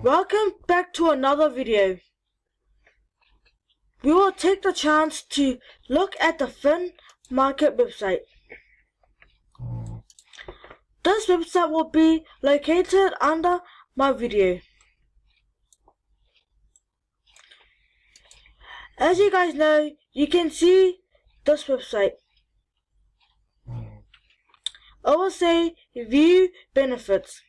Welcome back to another video. We will take the chance to look at the Finmarket website. This website will be located under my video. As you guys know, you can see this website. I will say view benefits.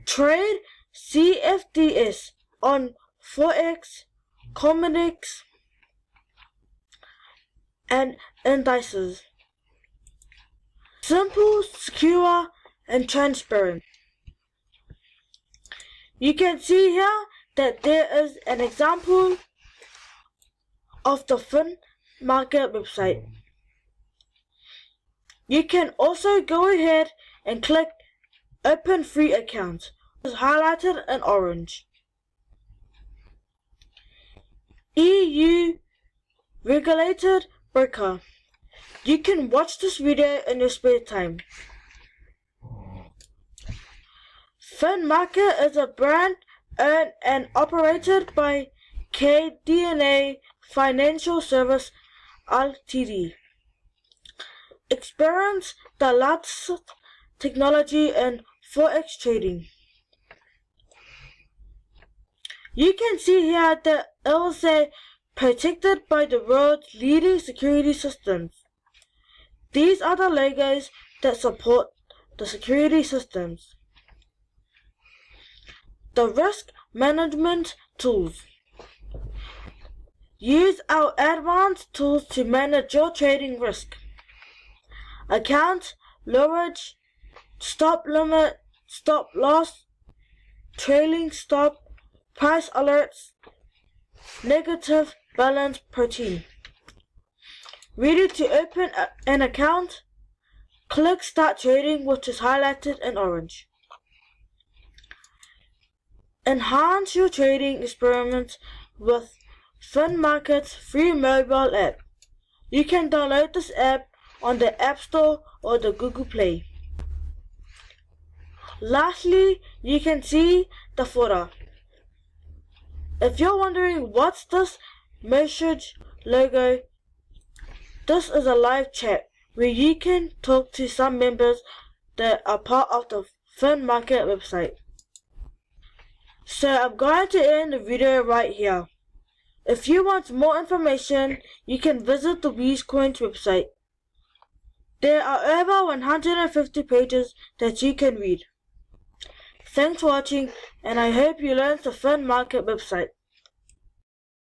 Trade CFDs on Forex, Commodix, and indices. Simple, secure, and transparent. You can see here that there is an example of the Finmarket website. You can also go ahead and click Open Free Account. It's highlighted in orange. EU regulated broker. You can watch this video in your spare time. Finmarket is a brand owned and operated by KDNA Financial Service Ltd. Experience the latest technology in Forex trading. You can see here that it will say protected by the world's leading security systems. These are the logos that support the security systems. The risk management tools. Use our advanced tools to manage your trading risk. Account, leverage, stop limit, stop loss, trailing stop, price alerts, negative balance protein. Ready to open an account? Click Start Trading, which is highlighted in orange. Enhance your trading experiments with Finmarket's free mobile app. You can download this app on the App Store or the Google Play. Lastly, you can see the footer. If you're wondering what's this message logo, this is a live chat where you can talk to some members that are part of the Finmarket website. So I'm going to end the video right here. If you want more information, you can visit the WeezCoins website. There are over 150 pages that you can read. Thanks for watching, and I hope you learned the Finmarket website.